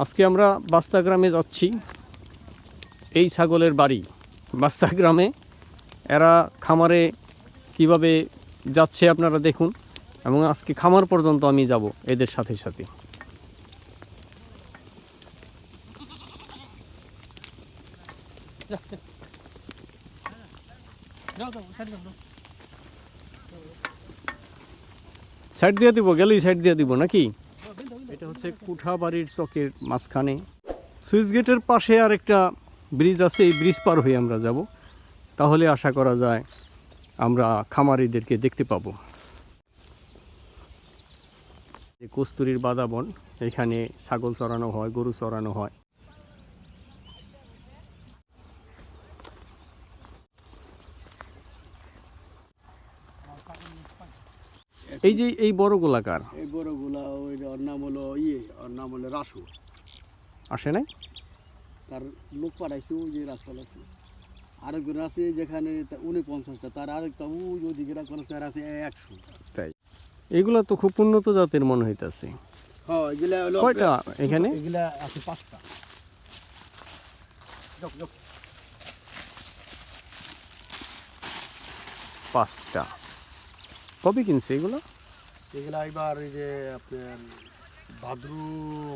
আজকে আমরা বাস্তা গ্রামে যাচ্ছি। এই ছাগলের বাড়ি বাস্তা গ্রামে। এরা খামারে কিভাবে যাচ্ছে আপনারা দেখুন, এবং আজকে খামার পর্যন্ত আমি যাব এদের সাথে সাথে। সাইড দিয়ে দিব, গেলেই সাইড দিয়ে দিব নাকি? এটা হচ্ছে কুঠাবাড়ির চকের মাঝখানে। সুইচ গেটের পাশে আর একটা ব্রিজ আছে, এই ব্রিজ পার হয়ে আমরা যাব। তাহলে আশা করা যায় আমরা খামারিদেরকে দেখতে পাবো। কস্তুরীর বাদাবন, এখানে ছাগল চড়ানো হয়, গরু চড়ানো হয়। এই যে এই বড় গোলাকার, এই বড় গোলা ওই ওর নাম হলো ওর নাম হলো রাসু। আসে নাই? তার লোক পাঠাইছে ওই যে রাসপাল আছে। আরেকজন আছে যেখানে 49টা, তার আরেকটা ওই ওদিকে রাখা আছে 100। তাই এগুলা তো খুব উন্নত জাতের মনে হইতাছে। হ্যাঁ, এগুলা হলো কয়টা এখানে? এগুলা আছে 5টা। পাঁচটা। কবে কিনছে এগুলো? এগুলা এবার এই যে আপনার ভাদ্র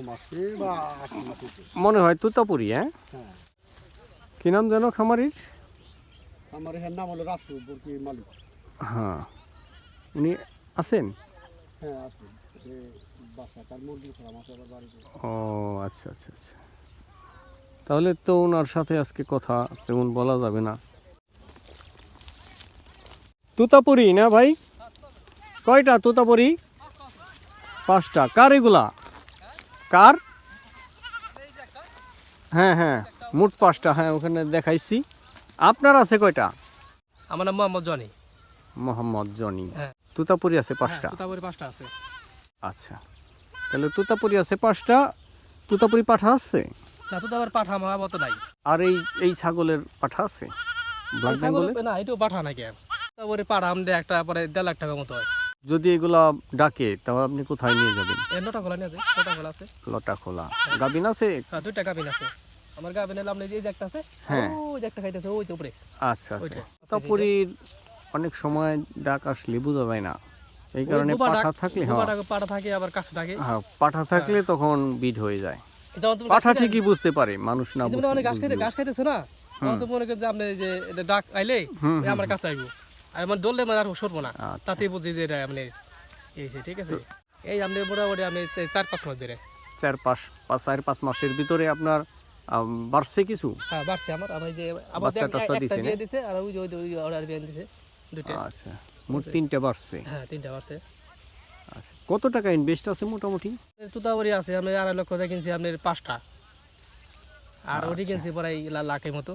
মাসে বা আশ্বিন মাসে মনে হয় তুতাপুরি। হ্যাঁ, কি নাম যেন খামারির? আমার এর নাম হলো রাসু বর্কি মালিক। হ্যাঁ, উনি আছেন? হ্যাঁ, আছে। বাসা তার মুরগি ছাড়া মাছ আবার বাড়িতে। ও আচ্ছা আচ্ছা আচ্ছা, তাহলে তো ওনার সাথে আজকে কথা তেমন বলা যাবে না। তুতাপুরি না ভাই? কয়টা তুতাপুরি? 5টা। কার এগুলা? কার? হ্যাঁ হ্যাঁ, মোট 5টা। হ্যাঁ, ওখানে দেখাইছি। আপনার আছে কয়টা? আমার নাম মোহাম্মদ জনি। মোহাম্মদ জনি। হ্যাঁ। তুতাপুরি আছে 5টা? তুতাপুরি 5টা আছে। আচ্ছা, তাহলে তুতাপুরি আছে 5টা। তুতাপুরি পাঠা আছে? না, তুতাপুরি পাঠা আমার মতো নাই। আর এই ছাগলের পাঠা আছে? ব্ল্যাক বেঙ্গলের? না, এটাও পাঠা নাকি? তুতাপুরি পাঠা আমাদের একটা পরে 1.5 লাখ টাকা মতো হয়। যদি এগুলা ডাকে তাহলে আপনি কোথায় নিয়ে যাবেন? নটা খোলা নিয়ে যায়। নটা খোলা আছে। লটা খোলা। গাবিন আছে? হ্যাঁ, 2টা গাবিন আছে। আমার গাবিন এলাম এই যে একটা আছে। হ্যাঁ, ওই যে একটা খাইতেছে ওই যে উপরে। আচ্ছা আচ্ছা। তুতাপুরির অনেক সময় ডাক আসলে বোঝা যায় না, এই কারণে পাঠা থাকলে পাঠা থাকে, আবার কাছে থাকে। হ্যাঁ, পাঠা থাকলে তখন বিট হয়ে যায়। যেমন তুমি পাঠা ঠিকই বুঝতে পারে, মানুষ না বুঝতে অনেক ঘাস খাইতেছে না, তখন তো মনে করেন যে আপনি যে এটা ডাক আইলে আমার কাছে আইবো, আর মানে দললে মানে আর সরবো না। তাতে বুঝি যে এটা আপনি এইছে। ঠিক আছে, এই আপনি মোটামুটি আমি 4-5 মাস ধরে। 4-5 মাসের ভিতরে আপনার বাড়ছে কিছু? হ্যাঁ, বাড়ছে। আমার যে আবার একটা বিয়ে দিছে, আর ওই যে ওই অর্ডার বিয়ে দিছে 2টা। আচ্ছা, মোট 3টা বাড়ছে। হ্যাঁ, 3টা বাড়ছে। আচ্ছা, কত টাকা ইনভেস্ট আছে মোটামুটি? তুতাপুরি আছে আমি 2.5 লক্ষ টাকা কিনছি আপনার 5টা, আর ওটি কিনছি প্রায় লাখের মতো।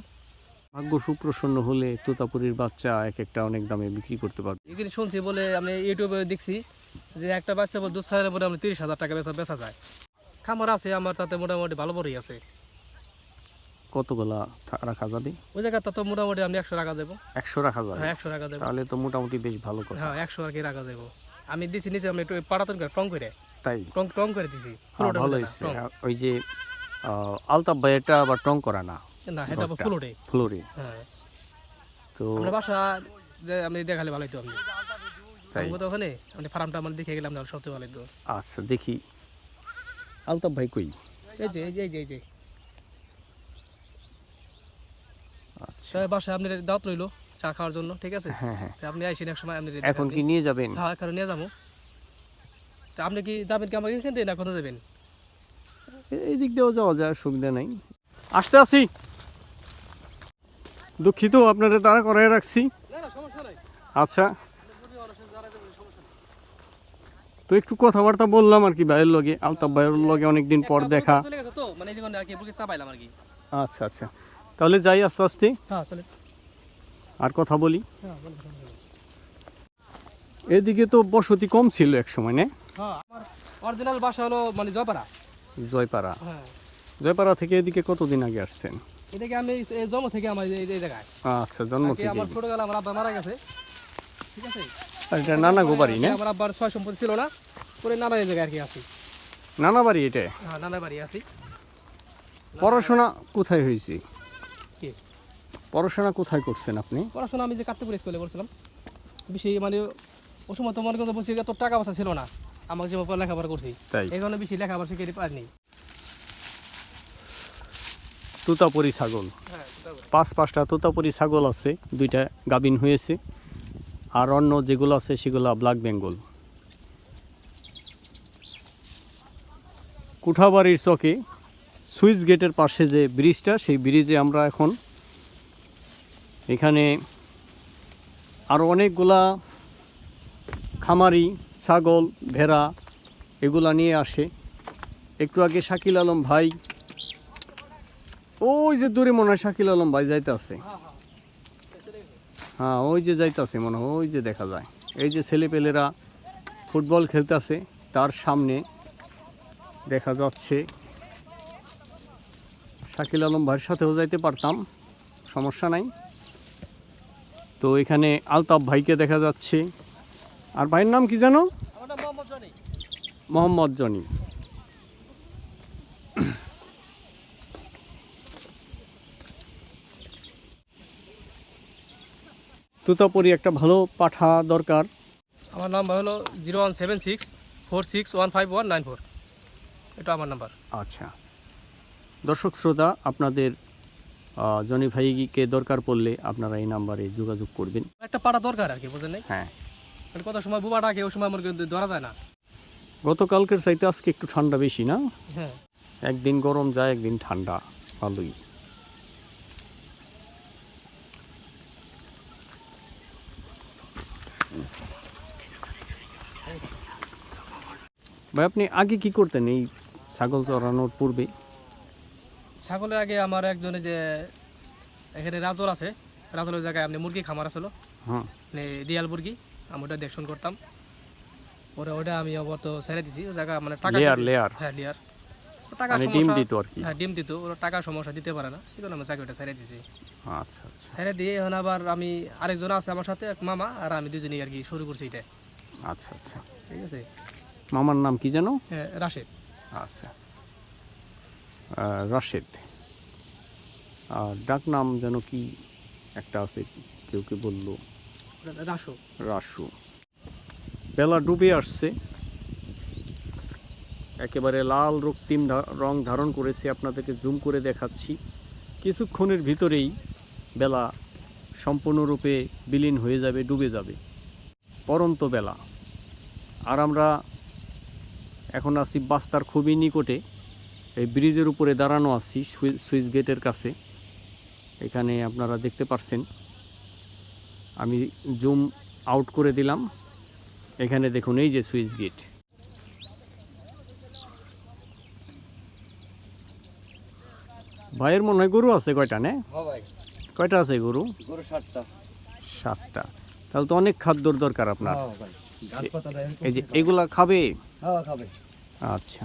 ভাগ্য সুপ্রসন্ন হলে তুতাপুরির বাচ্চা এক একটা অনেক দামে বিক্রি করতে পারবে। এখানে শুনছি বলে আমি ইউটিউবে দেখছি যে একটা বাচ্চা বলে 2 সালের পরে 30,000 টাকা বেচা যায়। খামার আছে আমার, তাতে মোটামুটি ভালো বড়ই আছে। কতগুলা রাখা যাবে ওই জায়গাটা তো মোটামুটি আপনি 100 রাখা যাবো। 100 রাখা যাবে? হ্যাঁ, 100 রাখা যাবে। তাহলে তো মোটামুটি বেশ ভালো কথা। হ্যাঁ, 100 আর কি রাখা যাবো। আমি দিছি নিচে আমি একটু পাড়াতন করে টং করে। তাই? টং করে দিছি। ভালো হয়েছে। ওই যে আলতাপ ভাই, এটা আবার টং করা না, না এটা ফ্লোরে। ফ্লোরে। হ্যাঁ, তো আমরা বাসা যে আমি দেখালে ভালো হতো। আপনি তাই তো ওখানে আপনি ফার্মটা মানে দেখে গেলাম, তাহলে সবচেয়ে ভালো হতো। আচ্ছা, দেখি আলতাপ ভাই কই? এই যে এই যে এই যে আচ্ছা, বাসা আপনার দাওয়াত রইলো চা খাওয়ার জন্য। ঠিক আছে, হ্যাঁ হ্যাঁ। আপনি আইসেন এক সময়। আপনি এখন কি নিয়ে যাবেন? হ্যাঁ, এখন নিয়ে যাবো। তা আপনি কি যাবেন কি আমাকে এখান থেকে, না কোথায় যাবেন? এই দিক দিয়েও যাওয়া যায়, সুবিধা নাই। আসতে আসি, দুঃখিত আপনারা তারা করাই রাখছি। আচ্ছা, তো একটু কথাবার্তা বললাম আর কি ভাইয়ের লগে, আলতাফ ভাইয়ের লগে অনেকদিন পর দেখা। আচ্ছা আচ্ছা, তাহলে যাই আস্তে আস্তে। আর কথা বলি। এদিকে তো বসতি কম ছিল এক সময়, না? অরিজিনাল বাসা হলো মানে জয়পাড়া। জয়পাড়া? জয়পাড়া থেকে এদিকে কতদিন আগে আসছেন? এদিকে আমি জন্ম থেকে আমার এই জায়গায়। আচ্ছা, জন্ম থেকে। আমার ছোটবেলা আমার আব্বা মারা গেছে। ঠিক আছে, এটা নানা গো বাড়ি, না? আমার আব্বার সয় সম্পত্তি ছিল না, পরে নানা এই জায়গায় আর কি আছি। নানা বাড়ি এটা? হ্যাঁ, নানা বাড়ি আছি। পড়াশোনা কোথায় হয়েছে? কি পড়াশোনা কোথায় করছেন আপনি? পড়াশোনা আমি যে কাটতে স্কুলে করছিলাম, বেশি মানে ও সময় তো মনে করতে বসে এত টাকা পয়সা ছিল না, আমাকে যে লেখাপড়া করছি তাই এই কারণে বেশি লেখাপড়া শিখে পারিনি। তোতাপুরি ছাগল, হ্যাঁ 5টা তোতাপুরি ছাগল আছে, 2টা গাভিন হয়েছে, আর অন্য যেগুলো আছে সেগুলো ব্ল্যাক বেঙ্গল। কুঠাবাড়ির চকে সুইচ গেটের পাশে যে ব্রিজটা, সেই ব্রিজে আমরা এখন। এখানে আরও অনেকগুলা খামারি ছাগল ভেড়া এগুলা নিয়ে আসে। একটু আগে শাকিল আলম ভাই, ওই যে দূরে মনে হয় শাকিল আলম ভাই যাইতে আছে। হ্যাঁ ওই যে যাইতে আছে মনে হয়, ওই যে দেখা যায়। এই যে ছেলেপেলেরা ফুটবল খেলতেছে, তার সামনে দেখা যাচ্ছে। শাকিল আলম ভাইয়ের সাথেও যাইতে পারতাম, সমস্যা নাই। তো এখানে আলতাফ ভাইকে দেখা যাচ্ছে। আর ভাইয়ের নাম কি জানো? মোহাম্মদ জনি। তুতাপুরি একটা ভালো পাঠা দরকার। আমার নাম্বার হলো 017646159194, এটা আমার নাম্বার। আচ্ছা দর্শক শ্রোতা, আপনাদের জনি ভাইকে দরকার পড়লে আপনারা এই নাম্বারে যোগাযোগ করবেন। একটা পাড়া দরকার আর কি, বুঝলেন নাই? হ্যাঁ, কত সময় বুবা ডাকে, ওই সময় আমার কিন্তু ধরা যায় না। গতকালকের চাইতে আজকে একটু ঠান্ডা বেশি না? হ্যাঁ একদিন গরম যায়, একদিন ঠান্ডা, ভালোই। ভাই আপনি আগে কি করতেন এই ছাগল চড়ানোর পূর্বে? ছাগলের আগে আমার একজনে যে এখানে রাজল আছে, রাজলের জায়গায় আপনি মুরগি খামার আসলো, হ্যাঁ মানে রিয়াল মুরগি, আমি ওটা দেখশন করতাম। পরে ওটা আমি আবার তো ছেড়ে দিছি ওই জায়গা, মানে টাকা লেয়ার হ্যাঁ লেয়ার টাকা মানে ডিম সমস্যা। দিত আর কি? হ্যাঁ ডিম দিত, ওরা টাকা সমস্যা দিতে পারে না, এই জন্য আমি চাকরিটা ছেড়ে দিছি। আচ্ছা আচ্ছা ছেড়ে দিয়ে এখন আবার আমি আরেকজন আছে আমার সাথে, এক মামা আর আমি দুজনেই আর কি শুরু করছি এটা। আচ্ছা আচ্ছা। ঠিক আছে। মামার নাম কি জানো? হ্যাঁ রাশেদ। আচ্ছা রাশেদ। আর ডাক নাম যেন কি একটা আছে, কেউ কে বললো? রাসু। রাসু। বেলা ডুবে আসছে, একেবারে লাল রক্তিম রং ধারণ করেছে। আপনাদেরকে জুম করে দেখাচ্ছি। কিছুক্ষণের ভিতরেই বেলা সম্পূর্ণরূপে বিলীন হয়ে যাবে, ডুবে যাবে, পরন্ত বেলা। আর আমরা এখন আছি বাস্তার খুবই নিকটে, এই ব্রিজের উপরে দাঁড়ানো আছি সুইচ গেটের কাছে। এখানে আপনারা দেখতে পাচ্ছেন, আমি জুম আউট করে দিলাম। এখানে দেখুন, এই যে সুইচ গেট। ভাইয়ের মনে হয় গরু আছে কয়টা? নে কয়টা আছে গরু? 7টা। তাহলে তো অনেক খাদ্যর দরকার আপনার। এই যে এগুলা খাবে? আচ্ছা,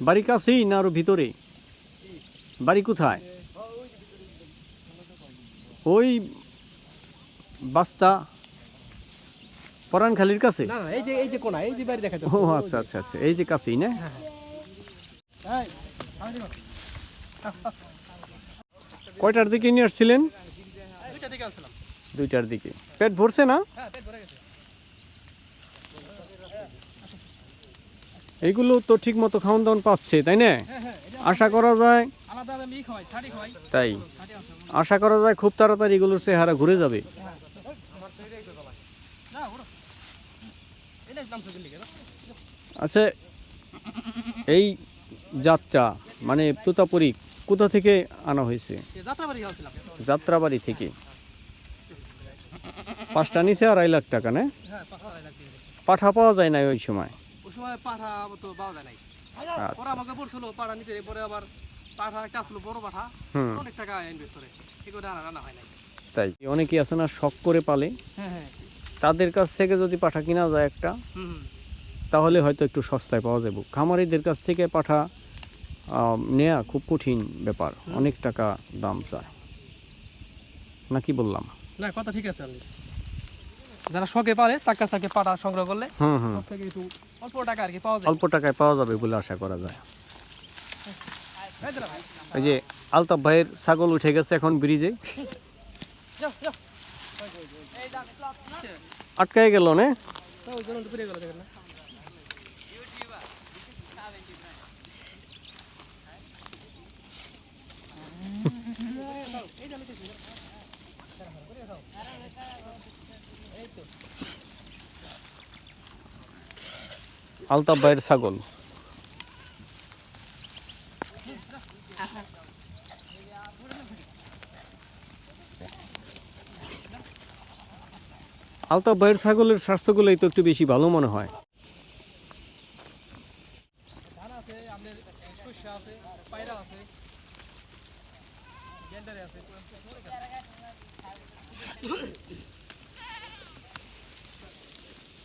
বাড়ি কাছেই না আরো ভিতরে? বাড়ি কোথায়? ওই বাস্তা পরানখালির কাছে? না না, এই যে কোনা, এই যে বাড়ি দেখা যাচ্ছে। ও আচ্ছা আচ্ছা আচ্ছা, এই যে কাছেই না? কয়টার দিকে নিয়ে আসছিলেন? 2টার দিকে আসলাম। 2টার দিকে। পেট ভরছে না? হ্যাঁ পেট ভরে গেছে। এইগুলো তো ঠিক মতো খাওয়ান দাওয়ান পাচ্ছে, তাই না? আশা করা যায়। আলাদা আমি খাওয়াই, ছাড়ি খাওয়াই। তাই আশা করা যায় খুব তাড়াতাড়ি এগুলোর চেহারা ঘুরে যাবে। আচ্ছা, এই জাতটা মানে তোতাপুরি কোথা থেকে আনা হয়েছে? যাত্রাবাড়ি থেকে। 5টা নিচে 2.5 লাখ টাকা না? পাঠা পাওয়া যায় না ওই সময়? ওই সময় পাঠা তো পাওয়া যায় নাই। ওরা আমাকে বলছিল পাঠা নিতে, পরে আবার পাঠা একটা আসলো বড় পাঠা, অনেক টাকা ইনভেস্ট করে, এগুলো রান্না হয় নাই। তাই অনেকেই আছে না শখ করে পালে, তাদের কাছ থেকে যদি পাঠা কিনা যায় একটা, তাহলে হয়তো একটু সস্তায় পাওয়া যাবে। খামারিদের কাছ থেকে পাঠা নেওয়া খুব কঠিন ব্যাপার, অনেক টাকা দাম চায়। না কি বললাম? না কথা ঠিক আছে। আপনি যারা শখে পারে তার কাছ থেকে পাঠা সংগ্রহ করলে একটু অল্প টাকা আর কি পাওয়া যায়, অল্প টাকায় পাওয়া যাবে বলে আশা করা যায়। এই যে আলতাফ ভাইয়ের ছাগল উঠে গেছে এখন ব্রিজে, আটকায় গেল না। আলতাফ ভাইয়ের ছাগল। আলতাফ ভাইয়ের ছাগলের স্বাস্থ্যগুলোই তো একটু বেশি ভালো মনে হয়।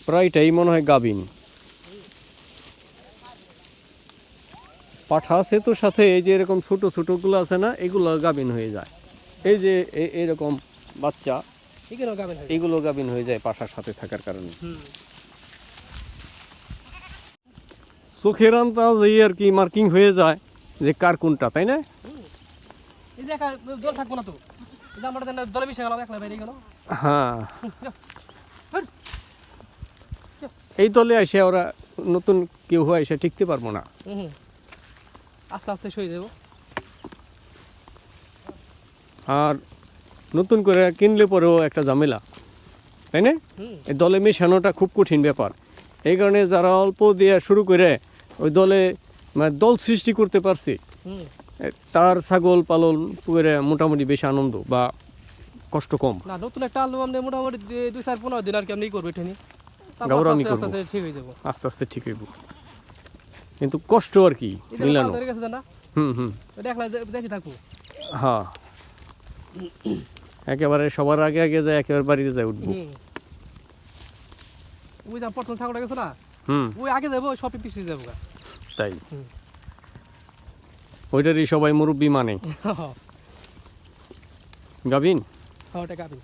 প্রায়টাই মনে হয় গাভিন। পাঠা আছে তো সাথে, এই যে এরকম ছোট ছোটগুলো আছে না, এগুলো গাভিন হয়ে যায়। এই যে এরকম বাচ্চা, এগুলো গাভিন হয়ে যায় পাঠার সাথে থাকার কারণে। চোখের আন্দাজ এই আর কি মার্কিং হয়ে যায় যে কার কোনটা, তাই না? হ্যাঁ, এই দলে এসে ওরা নতুন কেউ হয় এসে টিকতে পারবো না, আস্তে আস্তে সরে যাব। আর নতুন করে কিনলে পরেও একটা ঝামেলা, তাই না? এই দলে মেশানোটা খুব কঠিন ব্যাপার। এই কারণে যারা অল্প দিয়ে শুরু করে ওই দলে মানে দল সৃষ্টি করতে পারছে, তার ছাগল পালন করে মোটামুটি বেশি আনন্দ বা কষ্ট কম। না, নতুন একটা আলু আমরা মোটামুটি 2-4-15 দিন আর কি আমি করবো, এটা নিয়ে গৌরবই করবো, ঠিক হয়ে যাবো, আস্তে আস্তে ঠিক হইব। কিন্তু কষ্ট আর কি মিলানো। দেখি থাকবো। হ্যাঁ, একেবারে সবার আগে আগে যায়, একেবারে বাড়িতে যায় উঠবো। ওই যে প্রথম ছাগলটা গেছে না, ওই আগে যাবো, সব পিছিয়ে যাবো। তাই ওইটারই সবাই মুরব্বী মানে। গাভিন, হ্যাঁ ওটা গাভিন।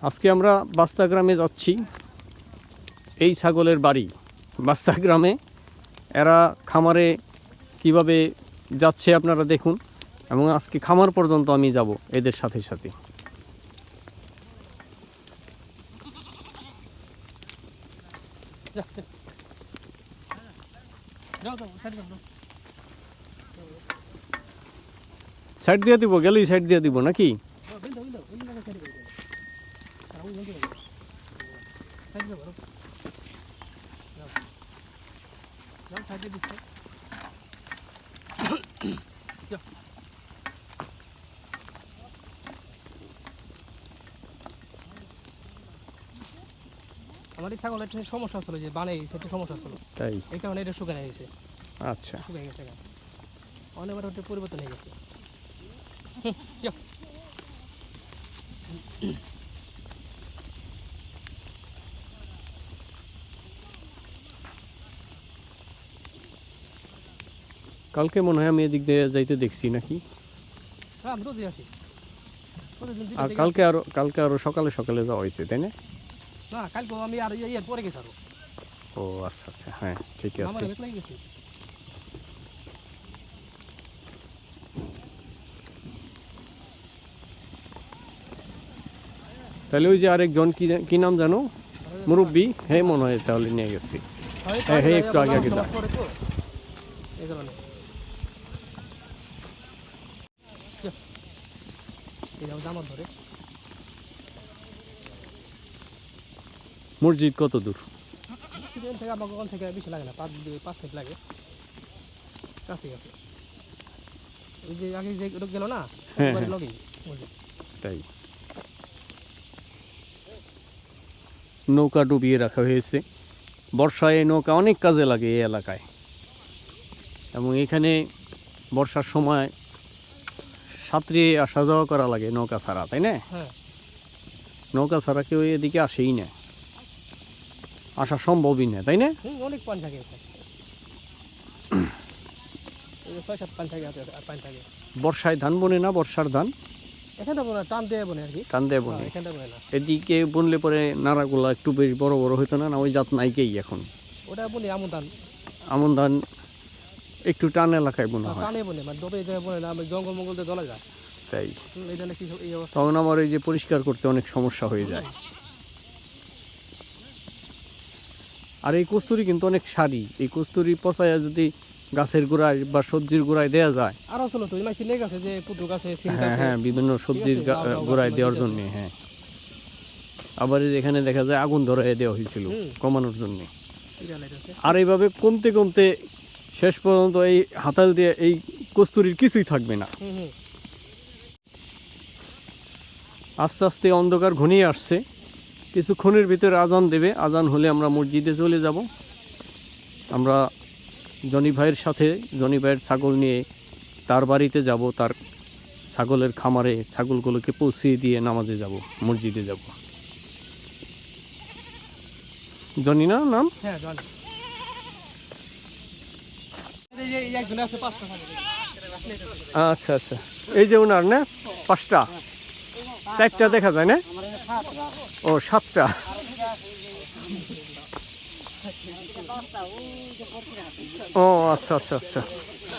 আজকে আমরা বাস্তা গ্রামে যাচ্ছি। এই ছাগলের বাড়ি বাস্তা গ্রামে। এরা খামারে কিভাবে যাচ্ছে আপনারা দেখুন, এবং আজকে খামার পর্যন্ত আমি যাব এদের সাথে সাথে। সাইড দিয়ে দিব, গেলেই সাইড দিয়ে দিব নাকি? আমার এই ছাগলের একটা সমস্যা ছিল, যে বানে সেটা সমস্যা ছিল, তাই এই কারণে এটা শুকানো গেছে। আচ্ছা, শুকিয়ে গেছে, অনেকবার ওটা পরিবর্তন হয়ে গেছে। কালকে মনে হয় আমি এদিক দিয়ে যাইতে দেখছি নাকি? হ্যাঁ, আমি রোজই আসি। আর কালকে আরো সকালে সকালে যাওয়া হয়েছে, তাই না? না, কালকে আমি আর ইয়ার পরে গেছি আরো। ও আচ্ছা আচ্ছা, হ্যাঁ ঠিক আছে। তাহলে ওই যে আরেকজন কি নাম জানো, মুরব্বী, হ্যাঁ মনে হয় তাহলে নিয়ে গেছি। হ্যাঁ হ্যাঁ, একটু আগে আগে যা। মসজিদ কত দূর? থেকে বেশি লাগে না, 5 মিনিট লাগে, কাছে কাছে। ওই যে আগে যে গেল না, তাই নৌকা ডুবিয়ে রাখা হয়েছে। বর্ষায় নৌকা অনেক কাজে লাগে এই এলাকায়, এবং এখানে বর্ষার সময় সাঁতরিয়ে আসা যাওয়া করা লাগে নৌকা ছাড়া, তাই না? নৌকা ছাড়া কেউ এদিকে আসেই না, আসা সম্ভবই না, তাই না? অনেক পানি থাকে। 6-7 পান থাকে আর পান থাকে। বর্ষায় ধান বনে না, বর্ষার ধান এখানটা বনে টান দিয়ে বনে আর কি। টান দিয়ে বনে। এখানটা বনে না। এদিকে বুনলে পরে নাড়াগুলা একটু বেশ বড় বড় হইতো না, না ওই জাত নাইকেই এখন? ওটা বনে আমন ধান। আমন ধান একটু টান এলাকায় বোনা হয়। টানে বনে মানে দবে যায় বনে না, জঙ্গল মঙ্গল দিয়ে দলা যায়। তাই এটা নাকি এই অবস্থা। তখন আমার এই যে পরিষ্কার করতে অনেক সমস্যা হয়ে যায়। আর এই কস্তুরি কিন্তু অনেক সারি, এই কস্তুরি পচায়া যদি গাছের গোড়ায় বা সবজির গোড়ায় দেওয়া যায়। আরো চলো তো এই মাসি লেগ আছে যে পুটু গাছে সিম হ্যাঁ গাছে। হ্যাঁ, বিভিন্ন সবজির গোড়ায় দেওয়ার জন্য। হ্যাঁ, আবার এখানে দেখা যায় আগুন ধরায় দেওয়া হয়েছিল কমানোর জন্য। আর এইভাবে কমতে কমতে শেষ পর্যন্ত এই হাতাল দিয়ে এই কস্তুরির কিছুই থাকবে না। আস্তে আস্তে অন্ধকার ঘনিয়ে আসছে, কিছুক্ষণের ভিতরে আজান দেবে। আজান হলে আমরা মসজিদে চলে যাব। আমরা জনি ভাইয়ের সাথে, জনি ভাইয়ের ছাগল নিয়ে তার বাড়িতে যাব, তার ছাগলের খামারে ছাগলগুলোকে পৌঁছিয়ে দিয়ে নামাজে যাব, মসজিদে যাব। জনি না নাম? হ্যাঁ জনি। এই একজন আছে 5টা ছাগল। আচ্ছা আচ্ছা, এই যে ওনার না 5টা, 4টা দেখা যায় না? ও 7টা। ও আচ্ছা আচ্ছা আচ্ছা,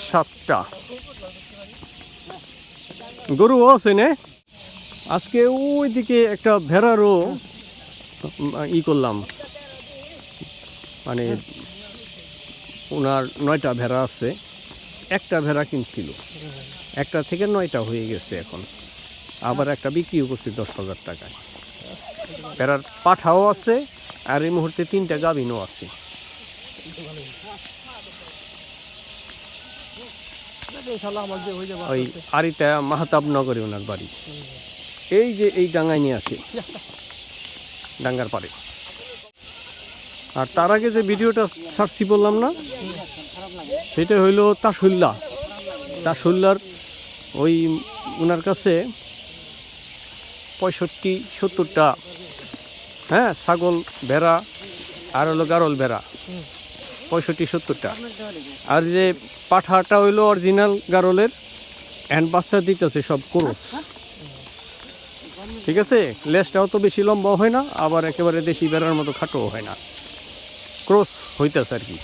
7টা গরুও আছে না? আজকে ওইদিকে একটা ভেড়ারও ই করলাম, মানে ওনার 9টা ভেড়া আছে, একটা ভেড়া কিনছিল, একটা থেকে 9টা হয়ে গেছে এখন। আবার একটা বিক্রিও করছে 10,000 টাকায়। ভেড়ার পাঠাও আছে, আর এই মুহূর্তে 3টা গাভিনও আছে। ওই আরিতা মাহতাব নগরে ওনার বাড়ি। এই যে এই ডাঙ্গায় নিয়ে আসে, ডাঙ্গার পাড়ে। আর তার আগে যে ভিডিওটা সার্চি বললাম না, সেটা হইল তাসুল্লার ওই ওনার কাছে 65-70টা হ্যাঁ ছাগল, ভেড়া আর হলো গারল ভেড়া, 65-70টা। আর যে পাঠাটা হইলো অরিজিনাল গারলের, অ্যান্ড বাচ্চা দিতেছে সব ক্রস। ঠিক আছে, লেজটাও তো বেশি লম্বা হয় না, আবার একেবারে দেশি ভেড়ার মতো খাটোও হয় না, ক্রস হইতেছে আর কি।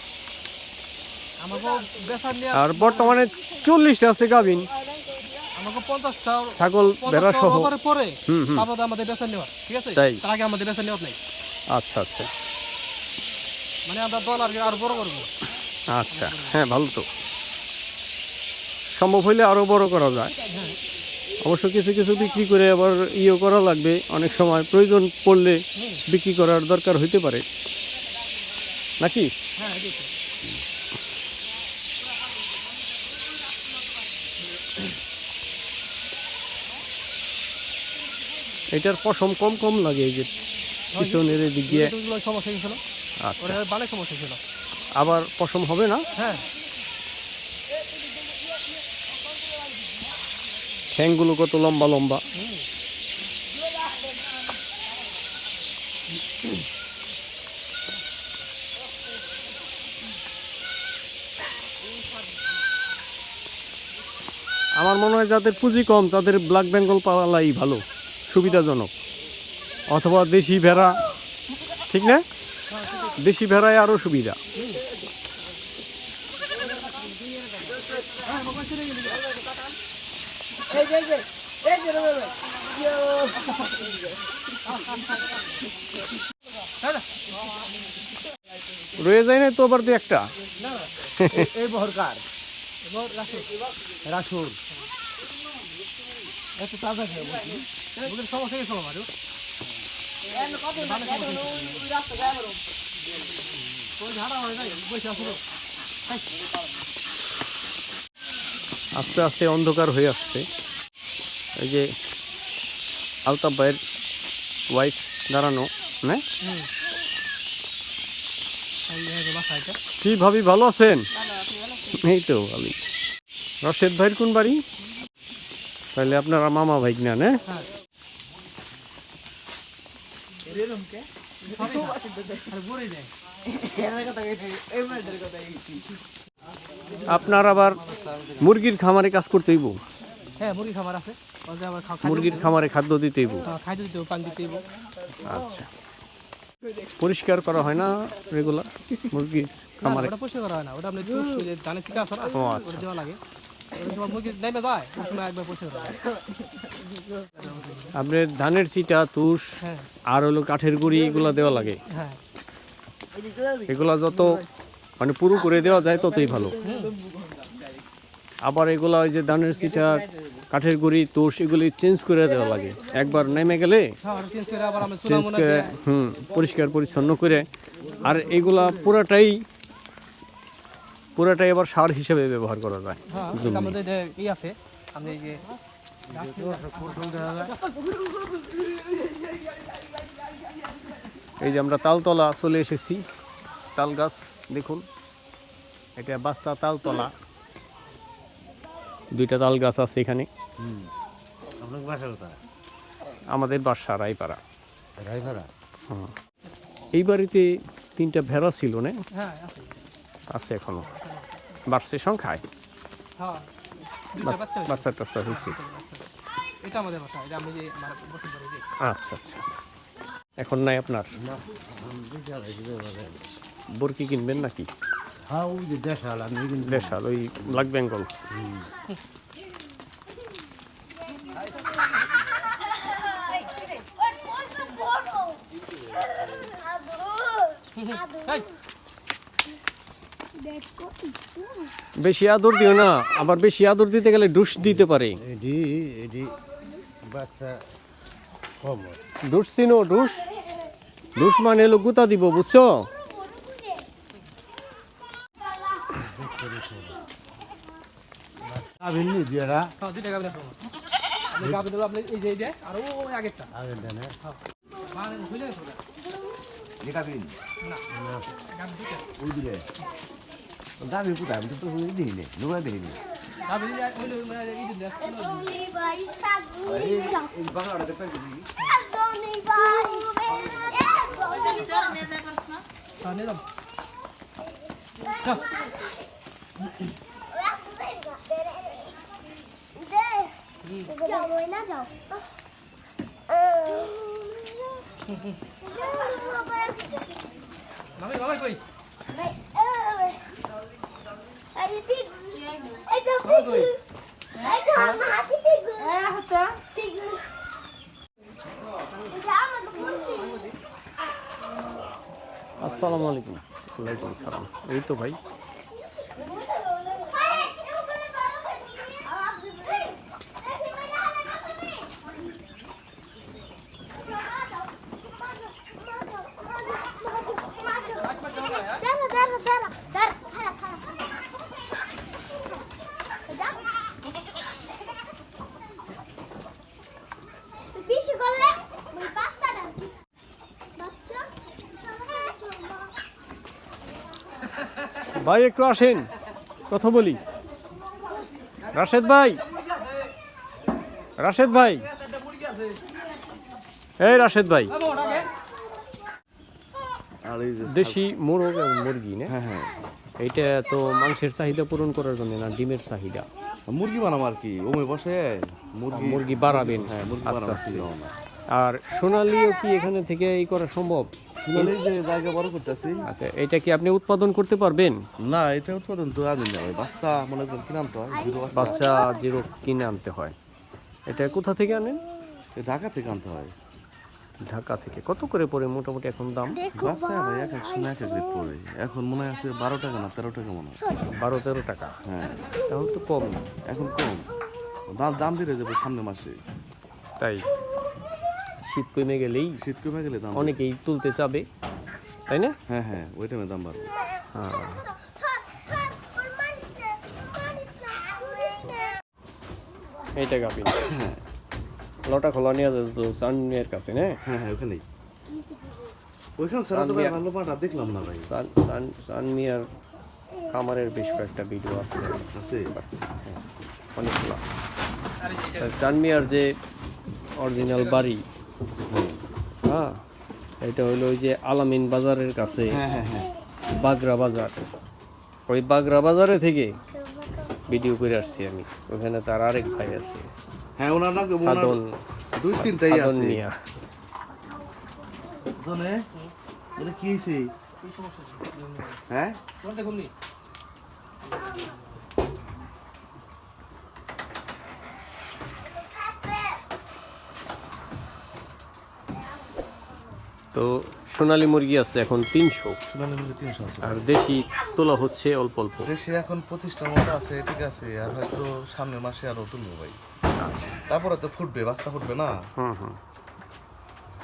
আর বর্তমানে 40টা আছে গাভিন ছাগল ভেড়া সহ। তাই? আচ্ছা আচ্ছা, মানে আমরা ডলার আরো বড় করব। আচ্ছা হ্যাঁ, ভালো তো, সম্ভব হইলে আরো বড় করা যায়। অবশ্য কিছু কিছু বিক্রি করে আবার ইয়ে করা লাগবে, অনেক সময় প্রয়োজন পড়লে বিক্রি করার দরকার হইতে পারে নাকি? হ্যাঁ, এটার পশম কম কম লাগে, এই যে পিছনের দিক দিয়ে সমস্যা ছিল। আচ্ছা, ওটা বালে সমস্যা ছিল। আবার পশম হবে না? হ্যাঁ, ঠ্যাংগুলো কত লম্বা লম্বা। আমার মনে হয় যাদের পুঁজি কম তাদের ব্ল্যাক বেঙ্গল পালাই ভালো, সুবিধাজনক, অথবা দেশি ভেড়া। ঠিক না? দেশি ভেড়ায় আরও সুবিধা। রয়ে যায় না তো আবার দু একটা। এই বহরকার রাসুর এত তাজা খেয়ে সমস্যা গেছিল আমার। আস্তে আস্তে অন্ধকার হয়ে আসছে। এই যে আলতাফ ভাইয়ের ওয়াইফ দাঁড়ানো না? কি ভাবি, ভালো আছেন? এই তো ভালোই। রশেদ ভাইয়ের কোন বাড়ি? তাহলে আপনারা মামা ভাই না? না আপনার আবার মুরগির খামারে কাজ করতে হইব, হ্যাঁ মুরগি খামার আছে, ওই যে আবার মুরগির খামারে খাদ্য দিতে হইব। খাদ্য দিতে হবে, পানি দিতে হবে। আচ্ছা, পরিষ্কার করা হয় না রেগুলার মুরগির খামারে? ওটা পরিষ্কার করা হয় না, ওটা আপনি যে ধানের চিকা আছে না, ও ওটা আচ্ছা, দেওয়া লাগে। ওটা সময় মুরগি নেমে যায়, ওই সময় একবার পরিষ্কার করা হয়। আপনার ধানের চিটা, তুষ হ্যাঁ আর হলো কাঠের গুঁড়ি এগুলা দেওয়া লাগে। হ্যাঁ এগুলা যত মানে পুরো করে দেওয়া যায় ততই ভালো। আবার এগুলা ওই যে ধানের চিটা, কাঠের গুঁড়ি, তুষ এগুলি চেঞ্জ করে দেওয়া লাগে। একবার নেমে গেলে হ্যাঁ ওটা চেঞ্জ করে আবার আমরা চুনা চেঞ্জ মুনা করে দিয়ে পরিষ্কার পরিচ্ছন্ন করে। আর এগুলা পুরাটাই আবার সার হিসেবে ব্যবহার করা যায়। হ্যাঁ এটা আমাদের যে ই আছে, আমি এই যে এই যে আমরা তালতলা চলে এসেছি, তাল গাছ দেখুন, এটা বাস্তা তালতলা, 2টা তাল গাছ আছে এখানে। আমাদের বাসা রায়পাড়া। হ্যাঁ, এই বাড়িতে 3টা ভেড়া ছিল না? হ্যাঁ আছে, আছে এখনো, বাড়ছে সংখ্যায়, হ্যাঁ দুইটা বাচ্চা হয়েছে। বাচ্চা টাচ্চা হয়েছে। এটা আমাদের বাসা, এটা আমি যে আমার বসে পড়ে যে আচ্ছা আচ্ছা, এখন নাই আপনার? বরকি কিনবেন নাকি? দেশাল, ওই ব্ল্যাক বেঙ্গল। বেশি আদর দিও না, আবার বেশি আদর দিতে গেলে ডুস দিতে পারে। ডুস চিনো? ডুস, ডুস মানে হলো গুতা দিব, বুঝছো? হ্যাঁ দুইটা গাবিন আছে। আপনি গাবিন হলো আপনি এই যে আর ওই আগেরটা হ্যাঁ মানে বুঝলে গেছো না? না গাবিন দুইটা দাবি কোথায়? আমি তো দেখিনি, লোক দেখিনি। গাবিন হইলো মানে এই যে এই বাংলাটা দেখতে হ্যাঁ নিয়ে যাও। মামি মামি কই? আসসালামু আলাইকুম। ওয়ালাইকুম আসসালাম। এই তো ভাই, ভাই একটু আসেন, কথা বলি। রাশেদ ভাই, রাশেদ ভাই, এই রাশেদ ভাই, দেশি মোরগ এবং মুরগি না? হ্যাঁ হ্যাঁ, এইটা তো মাংসের চাহিদা পূরণ করার জন্য না, ডিমের চাহিদা? মুরগি বানাবো আর কি, ওমে বসে মুরগি বাড়াবেন? হ্যাঁ মুরগি আস্তে বানাবো। আস্তে। আর সোনালিও কি এখানে থেকে এই করা সম্ভব? শুনালি যে জায়গা বড় করতেছি। আচ্ছা, এটা কি আপনি উৎপাদন করতে পারবেন? না, এটা উৎপাদন তো আনি না ভাই, বাচ্চা মনে করেন কিনে আনতে হয়, জিরো বাচ্চা জিরো কিনে আনতে হয়। এটা কোথা থেকে আনেন? ঢাকা থেকে আনতে হয়। ঢাকা থেকে। কত করে পড়ে মোটামুটি এখন দাম? বাচ্চা ভাই এক এক সময় এক এক রেট পড়ে, এখন মনে আছে 12 টাকা না 13 টাকা মনে হয়। 12-13 টাকা? হ্যাঁ তাহলে তো কম। এখন কম, দাম বেড়ে যাবে সামনে মাসে। তাই শীত কমে গেলেই শীত কমে গেলে দাম অনেকেই তুলতে চাবে, তাই না? হ্যাঁ হ্যাঁ, ওই টাইমে দাম বাড়বে। হ্যাঁ, এইটা গাবি লটা খোলা নিয়ে যাচ্ছে তো সানমিয়ার কাছে না? হ্যাঁ হ্যাঁ, ওখানেই। ওইখানে ছাড়া তো ভাই ভালো পাটা দেখলাম না ভাই। সানমিয়ার খামারের বেশ কয়েকটা ভিডিও আছে, আছে হ্যাঁ, অনেকগুলো। সানমিয়ার যে অরিজিনাল বাড়ি, হ্যাঁ, এটা হলো ওই যে আলামিন বাজারের কাছে হ্যাঁ হ্যাঁ হ্যাঁ, বাগরা বাজার। ওই বাগরা বাজারে থেকে ভিডিও করে আসছি আমি, ওখানে তার আরেক ভাই আছে হ্যাঁ ওনার না সাধন, দুই তিনটাই সাধন আছে মিয়া। জনে এটা কি হইছে হ্যাঁ তো সোনালী মুরগি আছে এখন 300, সোনালী মুরগি 300 আছে। আর দেশি তোলা হচ্ছে অল্প অল্প। দেশে এখন 25টার মতো আছে, ঠিক আছে, আর হয়তো সামনের মাসে আরো তুলবো ভাই। তারপরে তো ফুটবে, বাচ্চা ফুটবে না।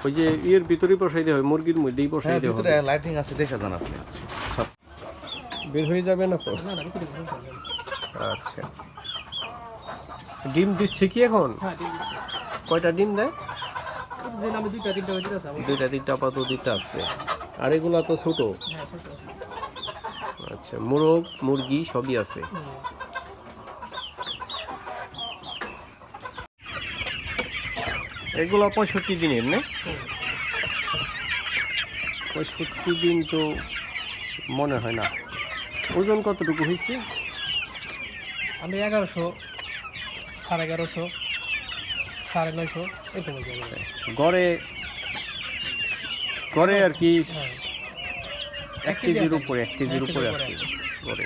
ওই যে এর ভিতরে বসাই দেওয়া হয়, মুরগির মধ্যেই বসাই হ্যাঁ, দেওয়া ভিতরে হয়। লাইটিং আছে, দেখে যান আপনি। বের হয়ে যাবে না তো? না না ভিতরে কোনো সমস্যা নেই। আচ্ছা, ডিম দিচ্ছে কি এখন? হ্যাঁ ঠিক আছে। কয়টা ডিম দেয়? প্রতিদিন আমি 2টা 3টা করে দিতে আছে। 2টা 3টা আপাতত দিতে আছে, আর এগুলা তো ছোট। হ্যাঁ ছোট। আচ্ছা, মোরগ মুরগি সবই আছে। এগুলা 65 দিনের না? 65 দিন তো মনে হয় না। ওজন কতটুকু হয়েছে? আমি 1100, 1150, 950 এরকম হয়ে যাবে। গড়ে গড়ে আর কি হ্যাঁ 1 কেজির উপরে, 1 কেজির উপরে আছে গড়ে।